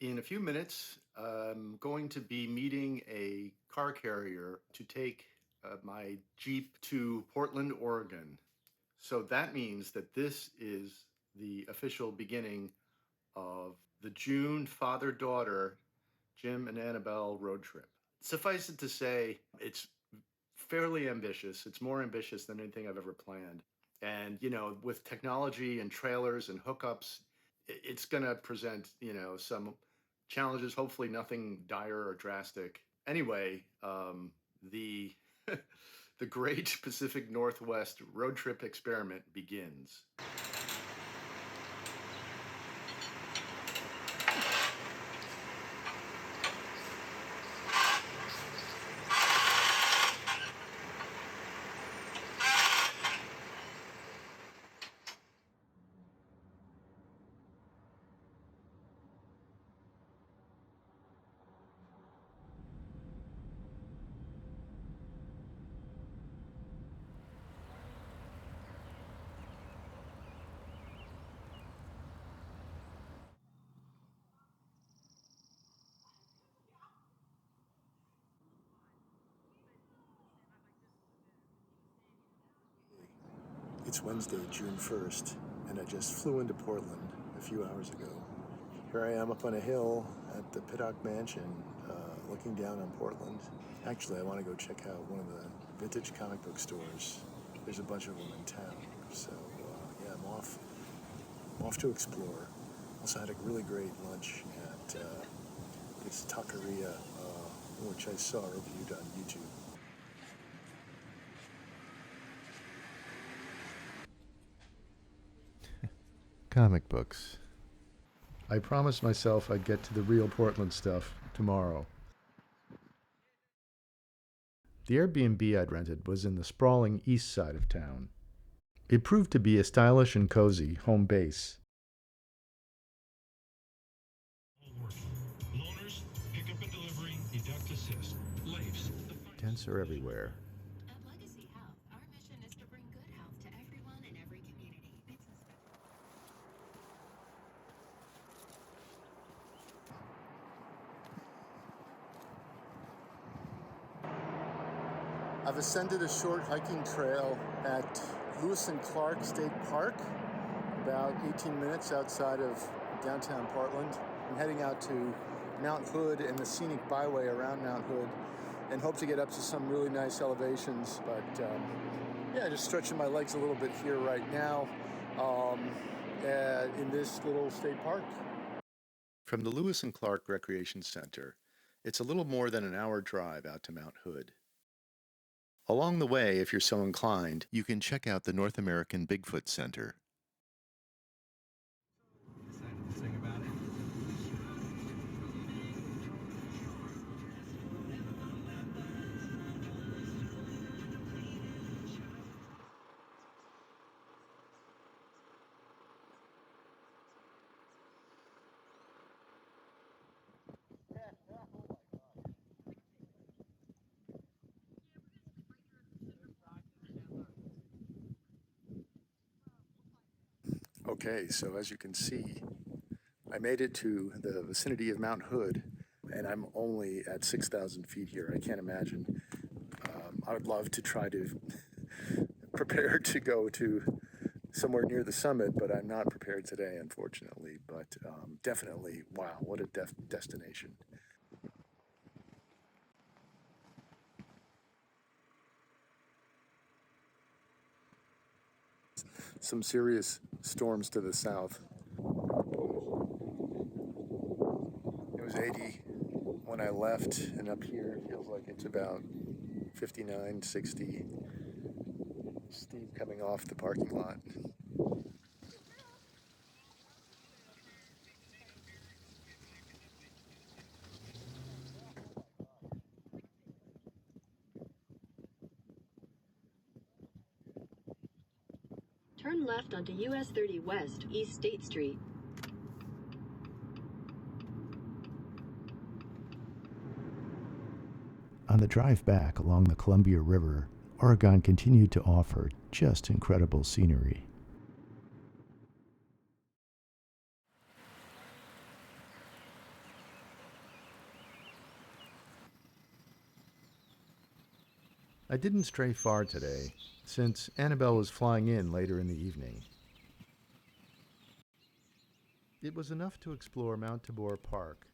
In a few minutes, I'm going to be meeting a car carrier to take my Jeep to Portland, Oregon. So that means that this is the official beginning of the June father daughter, Jim and Annabelle road trip. Suffice it to say, it's fairly ambitious. It's more ambitious than anything I've ever planned. And, with technology and trailers and hookups, it's going to present, some challenges, hopefully nothing dire or drastic. Anyway, the the Great Pacific Northwest road trip experiment begins. It's Wednesday, June 1st, and I just flew into Portland a few hours ago. Here I am up on a hill at the Pittock Mansion, looking down on Portland. Actually, I want to go check out one of the vintage comic book stores. There's a bunch of them in town, so yeah, I'm off to explore. Also had a really great lunch at this taqueria, which I saw reviewed on YouTube. Comic books. I promised myself I'd get to the real Portland stuff tomorrow. The Airbnb I'd rented was in the sprawling east side of town. It proved to be a stylish and cozy home base. Loaners, pickup and delivery, deduct assist. Lifes. Tents are everywhere. At Legacy Health, our mission is to bring good health to everyone in every community. I've ascended a short hiking trail at Lewis and Clark State Park, about 18 minutes outside of downtown Portland. I'm heading out to Mount Hood and the scenic byway around Mount Hood and hope to get up to some really nice elevations. But yeah, just stretching my legs a little bit here right now in this little state park. From the Lewis and Clark Recreation Center, it's a little more than an hour drive out to Mount Hood. Along the way, if you're so inclined, you can check out the North American Bigfoot Center. Decided to sing about it. Okay, so as you can see, I made it to the vicinity of Mount Hood, and I'm only at 6,000 feet here. I can't imagine. I would love to try to prepare to go to somewhere near the summit, but I'm not prepared today, unfortunately. But definitely, wow, what a destination. Some serious storms to the south. It was 80 when I left, and up here it feels like it's about 59, 60. Steve coming off the parking lot. Turn left onto US 30 West, East State Street. On the drive back along the Columbia River, Oregon continued to offer just incredible scenery. I didn't stray far today, since Annabelle was flying in later in the evening. It was enough to explore Mount Tabor Park,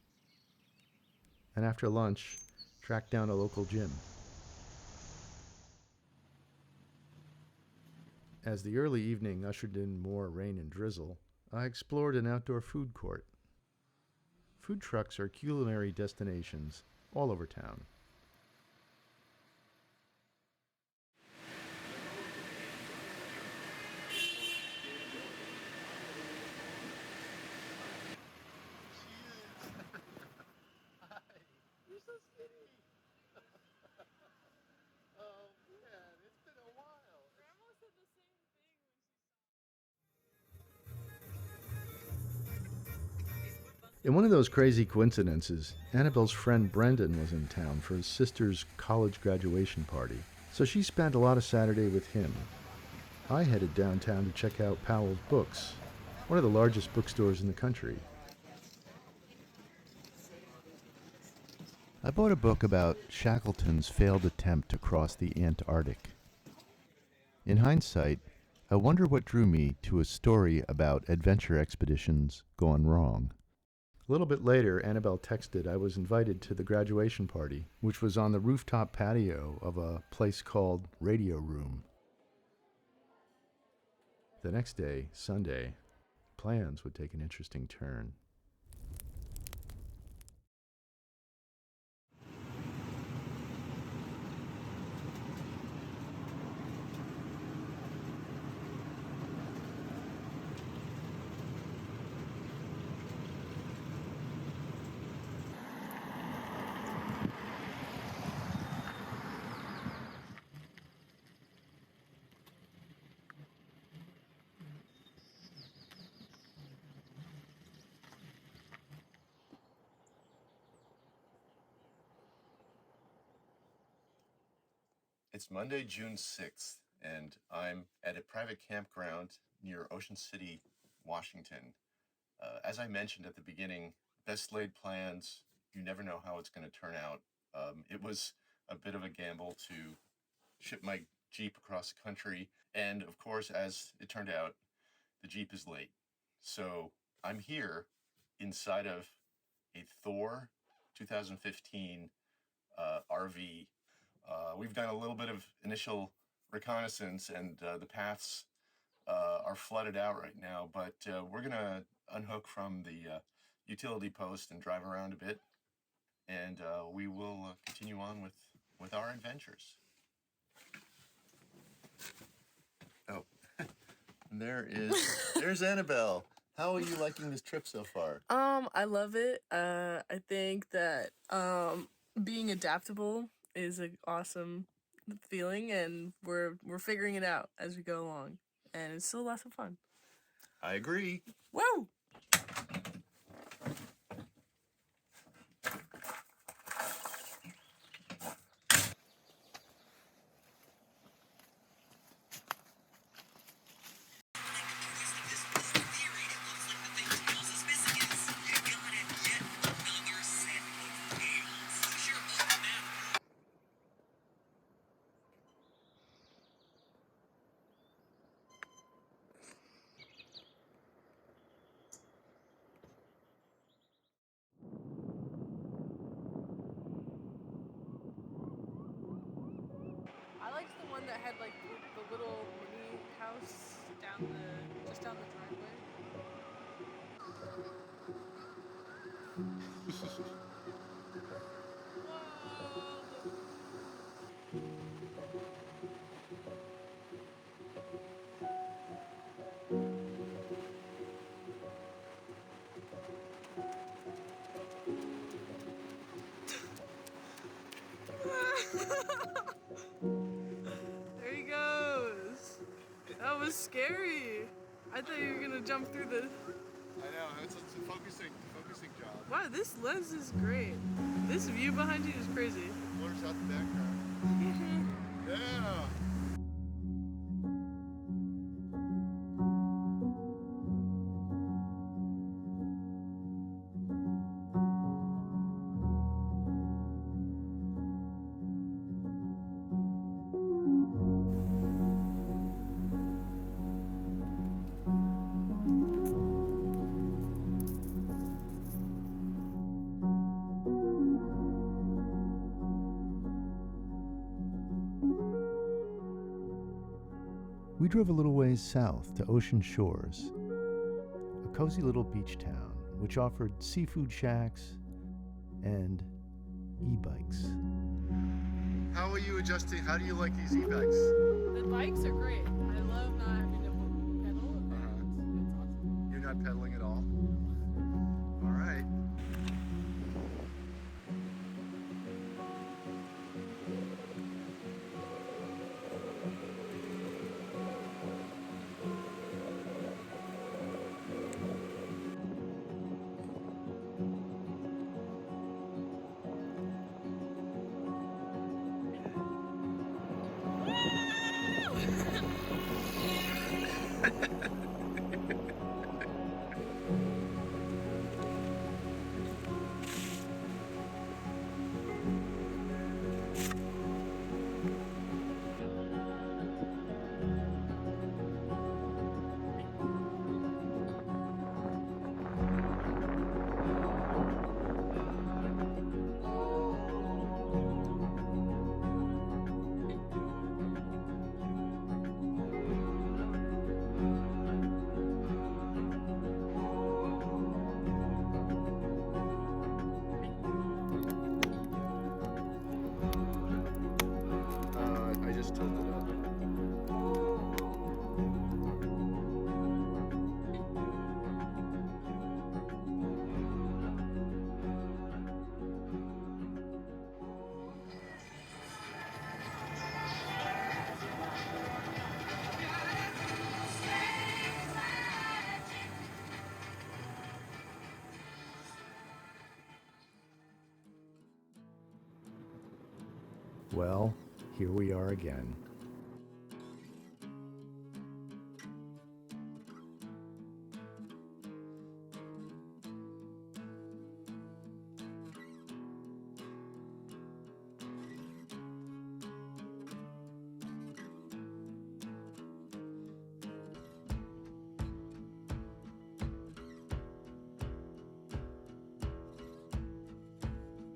and after lunch, track down a local gym. As the early evening ushered in more rain and drizzle, I explored an outdoor food court. Food trucks are culinary destinations all over town. In one of those crazy coincidences, Annabelle's friend Brendan was in town for his sister's college graduation party, so she spent a lot of Saturday with him. I headed downtown to check out Powell's Books, one of the largest bookstores in the country. I bought a book about Shackleton's failed attempt to cross the Antarctic. In hindsight, I wonder what drew me to a story about adventure expeditions gone wrong. A little bit later, Annabelle texted I was invited to the graduation party, which was on the rooftop patio of a place called Radio Room. The next day, Sunday, plans would take an interesting turn. It's Monday, June 6th, and I'm at a private campground near Ocean City, Washington. As I mentioned at the beginning, best laid plans, you never know how it's going to turn out. It was a bit of a gamble to ship my Jeep across the country, and of course, as it turned out, the Jeep is late. So I'm here inside of a Thor 2015 RV. We've done a little bit of initial reconnaissance, and the paths are flooded out right now, but we're going to unhook from the utility post and drive around a bit, and we will continue on with our adventures. Oh, there's Annabelle. How are you liking this trip so far? I love it. I think that being adaptable is an awesome feeling, and we're figuring it out as we go along, and it's still lots of fun. I agree. Woo! I liked the one that had like the little mini house just down the driveway. There he goes. That was scary. I thought you were gonna jump through the. I know, it's a focusing job. Wow, this lens is great. This view behind you is crazy. Blurs out the background. Yeah. we drove a little ways south to Ocean Shores, a cozy little beach town which offered seafood shacks and e-bikes. How are you adjusting? How do you like these e-bikes? The bikes are great. I love not having to pedal. It's awesome. You're not pedaling at all? All right. I just turned it up. Well, here we are again.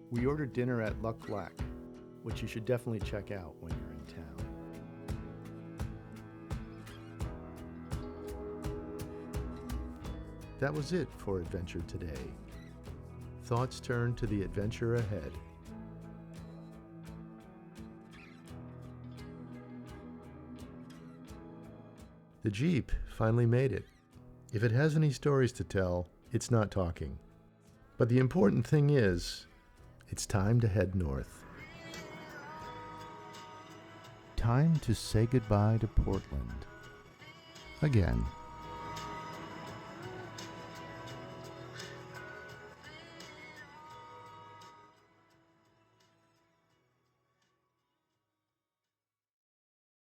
We ordered dinner at Luck Black, which you should definitely check out when you're in town. That was it for Adventure Today. Thoughts turn to the adventure ahead. The Jeep finally made it. If it has any stories to tell, it's not talking. But the important thing is, it's time to head north. Time to say goodbye to Portland. Again.